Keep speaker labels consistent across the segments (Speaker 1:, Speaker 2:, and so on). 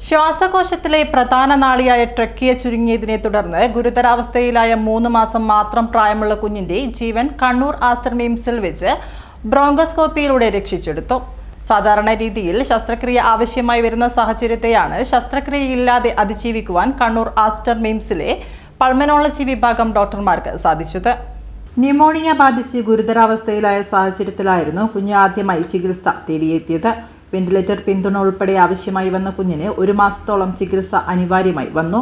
Speaker 1: ശ്വാസകോശത്തിലെ പ്രധാന നാളിയായ ട്രക്കിയ ചുരുങ്ങിയതിനെ തുടർന്ന് ഗുരുതരാവസ്ഥയിലായ 3 മാസം മാത്രം പ്രായമുള്ള കുഞ്ഞിന്റെ ജീവൻ കണ്ണൂർ ആസ്റ്റർ മിംസിൽ വെച്ച് ബ്രോങ്കോസ്കോപ്പിയിലൂടെ രക്ഷിച്ചെടുത്തു. സാധാരണ രീതിയിൽ ശസ്ത്രക്രിയ ആവശ്യമായി വരുന്ന സാഹചര്യത്തെയാണ് ശസ്ത്രക്രിയയില്ലാതെ അതിജീവിക്കുവാൻ കണ്ണൂർ ആസ്റ്റർ മിംസിലെ പൾമനോളജി വിഭാഗം ഡോക്ടർമാർക്ക് സാധിച്ചത്. ന്യൂമോണിയ ബാധിച്ച് ഗുരുതരാവസ്ഥയിലായ സാഹചര്യത്തിലായിരുന്നു കുഞ്ഞ് ആദ്യമായി ചികിത്സ തേടിയെത്തിയത്. വെന്റിലേറ്റർ പിന്തുണ ഉൾപ്പെടെ ആവശ്യമായി വന്ന കുഞ്ഞിന് 1 മാസത്തോളം ചികിത്സ അനിവാര്യമായി വന്നു.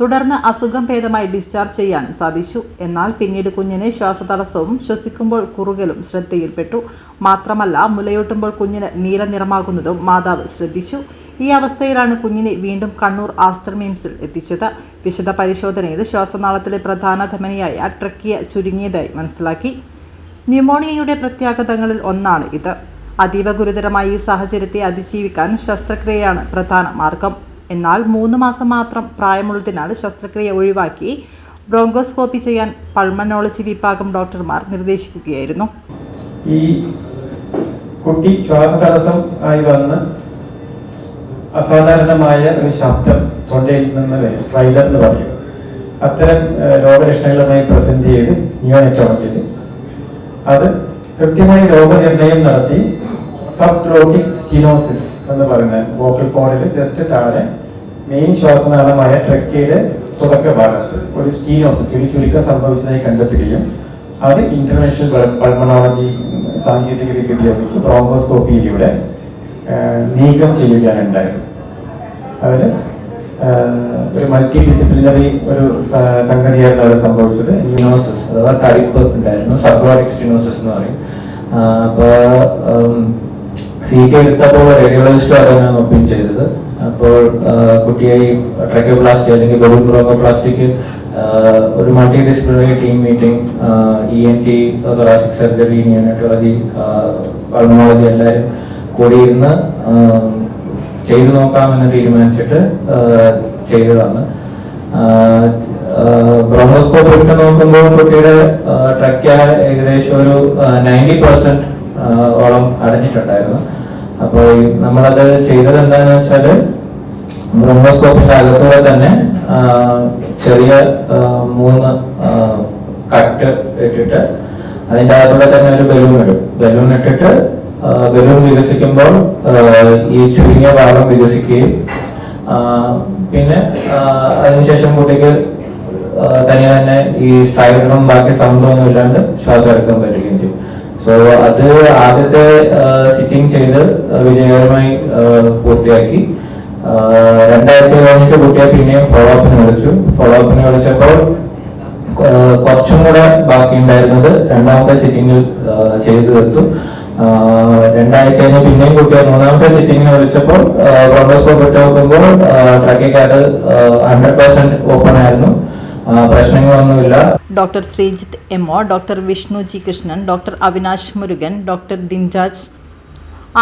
Speaker 1: തുടർന്ന് അസുഖം ഭേദമായി ഡിസ്ചാർജ് ചെയ്യാനും സാധിച്ചു. എന്നാൽ പിന്നീട് കുഞ്ഞിന് ശ്വാസതടസ്സവും ശ്വസിക്കുമ്പോൾ കുറുകലും ശ്രദ്ധയിൽപ്പെട്ടു. മാത്രമല്ല, മുലയൂട്ടുമ്പോൾ കുഞ്ഞിന് നീല നിറമാകുന്നതും മാതാവ് ശ്രദ്ധിച്ചു. ഈ അവസ്ഥയിലാണ് കുഞ്ഞിനെ വീണ്ടും കണ്ണൂർ ആസ്റ്റർ മിംസിൽ എത്തിച്ചത്. വിശദ പരിശോധനയിൽ ശ്വാസനാളത്തിലെ പ്രധാന ധമനിയായ ട്രക്കിയ ചുരുങ്ങിയതായി മനസ്സിലാക്കി. ന്യൂമോണിയയുടെ പ്രത്യാഘാതങ്ങളിൽ ഒന്നാണ് ഇത്. അതീവ ഗുരുതരമായ ഈ സാഹചര്യത്തെ അതിജീവിക്കാൻ ശസ്ത്രക്രിയയാണ് പ്രധാന മാർഗം. എന്നാൽ 3 മാസം മാത്രം പ്രായമുള്ളതിനാൽ ശസ്ത്രക്രിയ ഒഴിവാക്കി ബ്രോങ്കോസ്കോപ്പി ചെയ്യാൻ പൾമനോളജി വിഭാഗം ഡോക്ടർമാർ നിർദ്ദേശിക്കുകയായിരുന്നു.
Speaker 2: ഈ കുട്ടി ശ്വാസതടസ്സം ആയി വന്ന് അസാധാരണമായ ഒരു ശബ്ദം തൊണ്ടയിൽ നിന്ന് സ്ട്രൈഡർ എന്ന് പറയും. അത്തരം രോഗലക്ഷണങ്ങളുമായി പ്രസന്റ് ചെയ്ത് നിയോനെറ്റോളജിയിൽ അത് കൃത്യമായി രോഗനിർണയം നടത്തി സബ്ഗ്ലോട്ടിക് സ്റ്റീനോസിസ് എന്ന് പറയുന്ന വോക്കൽ കോണിൽ ജസ്റ്റ് താഴെ മെയിൻ ശ്വാസനാളമായ ട്രക്കിയുടെ തുടക്ക ഭാഗത്ത് ഒരു സ്റ്റീനോസിസ് ചുരുക്കം സംഭവിച്ചതായി കണ്ടെത്തുകയും അത് ഇന്റർനാഷണൽ പൾമനോളജി സാങ്കേതിക വിദ്യ ഉപയോഗിച്ച് ബ്രോങ്കോസ്കോപ്പിയിലൂടെ നീക്കം ചെയ്യുകയാണ് ഉണ്ടായത്. അതിന് ഒരു മൾട്ടി ഡിസിപ്ലിനറി ഒരു സംഗതിയായിരുന്നു അവിടെ സംഭവിച്ചത്.
Speaker 3: സ്റ്റീനോസിസ് അഥവാ തടിപ്പ് ഉണ്ടായിരുന്നു, സബ്ഗ്ലോട്ടിക് സ്റ്റീനോസിസ് എന്ന് പറയും. അപ്പോൾ CT എടുത്തപ്പോൾ റേഡിയോളജിസ്റ്റ് അതാണ് ഒപ്പീൻ ചെയ്തത്. അപ്പോൾ കുട്ടിയെ ട്രക്കിയോപ്ലാസ്റ്റി അല്ലെങ്കിൽ ബലൂൺ ബ്രോങ്കോപ്ലാസ്റ്റിക്ക് ഒരു multi disciplinary team meeting ENT, thoracic surgery, neonatology, pulmonology എല്ലാവരും കൂടിയിരുന്ന് ചെയ്തു നോക്കാമെന്ന് തീരുമാനിച്ചിട്ട് ചെയ്തതാണ്. ബ്രോങ്കോസ്കോപ്പ് ഇട്ട് നോക്കുമ്പോൾ കുട്ടിയുടെ ട്രക്കിയ ഏകദേശം ഒരു 90% ഓളം അടഞ്ഞിട്ടുണ്ടായിരുന്നു. അപ്പോൾ നമ്മളത് ചെയ്തത് എന്താണെന്ന് വെച്ചാൽ ബ്രോങ്കോസ്കോപ്പിന്റെ അകത്തൂടെ തന്നെ ചെറിയ 3 കട്ട് ഇട്ടിട്ട് അതിൻ്റെ അകത്തൂടെ തന്നെ ഒരു ബലൂൺ ഇട്ടിട്ട് ബലൂൺ വികസിക്കുമ്പോൾ ഈ ചുരുങ്ങിയ ഭാഗം വികസിക്കുകയും പിന്നെ അതിനുശേഷം കുട്ടിക്ക് തനിയെ തന്നെ ഈ സ്ട്രൈഡറും ബാക്കി സൗണ്ടും ഒന്നും ഇല്ലാണ്ട് ശ്വാസം എടുക്കാൻ പറ്റുകയും ചെയ്യും. സോ അത് ആദ്യത്തെ സിറ്റിംഗ് ചെയ്ത് വിജയകരമായി പൂർത്തിയാക്കി. 2 ആഴ്ച കഴിഞ്ഞിട്ട് കുട്ടിയെ പിന്നെയും ഫോളോ അപ്പിന് വിളിച്ചപ്പോൾ കുറച്ചും കൂടെ ബാക്കി ഉണ്ടായിരുന്നത് 2ാമത്തെ സിറ്റിംഗിൽ ചെയ്തു തീർത്തു. 2 ആഴ്ച കഴിഞ്ഞ് പിന്നെയും കുട്ടിയെ 3ാമത്തെ സിറ്റിംഗിന് വിളിച്ചപ്പോൾ ബ്രോങ്കോസ്കോപ്പ് ഇട്ട് നോക്കുമ്പോൾ ട്രക്കിക്കകത്ത് 100% ഓപ്പൺ ആയിരുന്നു. പ്രശ്നങ്ങളൊന്നുമില്ല.
Speaker 1: Doctor Sreejith MO, doctor Vishnu G Krishnan, doctor Avinash Murugan, doctor Dinraj,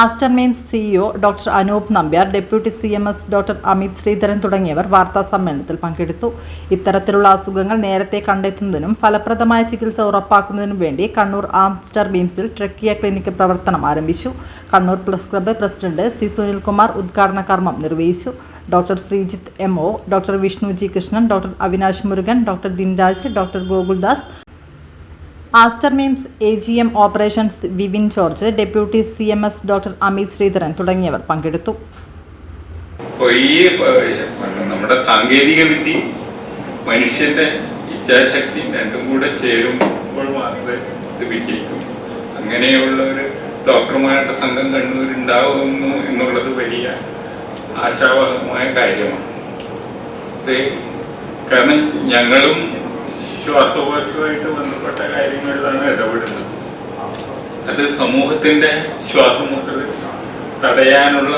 Speaker 1: Aster MIMS CEO doctor Anoop Nambiar, deputy CMS doctor Amit Sreedharan തുടങ്ങിയവർ വാർത്താ സമ്മേളനത്തിൽ പങ്കെടുത്തു. ഇത്തരത്തിലുള്ള അസുഖങ്ങൾ നേരത്തെ കണ്ടെത്തുന്നതിനും ഫലപ്രദമായ ചികിത്സ ഉറപ്പാക്കുന്നതിനും വേണ്ടി കണ്ണൂർ ആസ്റ്റർ മിംസിൽ ട്രക്കിയ ക്ലിനിക്ക് പ്രവർത്തനം ആരംഭിച്ചു. Kannur press club president C Sunilkumar ഉദ്ഘാടന കർമ്മം നിർവഹിച്ചു. Doctor Sreejith MO, doctor Vishnu G Krishnan, doctor Avinash Murugan, doctor Dinraj, doctor Gokuldas, Aster MIMS AGM operations Vipin George, deputy CMS doctor Amit Sreedharan തുടങ്ങിയവർ പങ്കെടുത്തു.
Speaker 4: നമ്മുടെ സാങ്കേതിക വിദ്യ മനുഷ്യന്റെ ഇച്ഛാശക്തി രണ്ടും കൂടെ ചേരുമ്പോൾ മാത്രമേ ഇത് വിജയിക്കൂ. അങ്ങനെയുള്ള ഒരു ഡോക്ടർമാരുടെ സംഘം കണ്ണൂരുണ്ടാവുന്നു എന്നുള്ളത് വലിയ ആശാവഹമായ കാര്യമാണ്. കാരണം ഞങ്ങളും ശ്വാസകോശവുമായിട്ട് ബന്ധപ്പെട്ട കാര്യങ്ങളിലാണ് ഇടപെടുന്നത്. അത് സമൂഹത്തിന്റെ ശ്വാസം മുട്ടൽ തടയാനുള്ള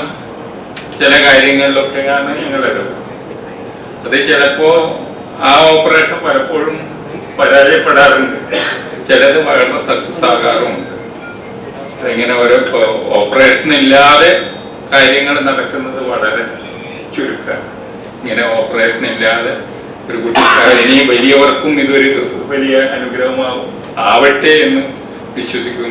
Speaker 4: ചില കാര്യങ്ങളിലൊക്കെയാണ് ഞങ്ങൾ ഇടപെടുന്നത്. അത് ചിലപ്പോ ആ ഓപ്പറേഷൻ പലപ്പോഴും പരാജയപ്പെടാറുണ്ട്, ചിലത് വളരെ സക്സസ് ആകാറുമുണ്ട്. ഇങ്ങനെ ഓരോ ഓപ്പറേഷൻ ഇല്ലാതെ കാര്യങ്ങൾ നടക്കുന്നത് വളരെ ചുരുക്കമാണ്. ഇങ്ങനെ ഓപ്പറേഷൻ ഇല്ലാതെ ഒരു കുട്ടി വലിയവർക്കും ഇതൊരു വലിയ അനുഗ്രഹമാവട്ടെ എന്ന് വിശ്വസിക്കുന്നു.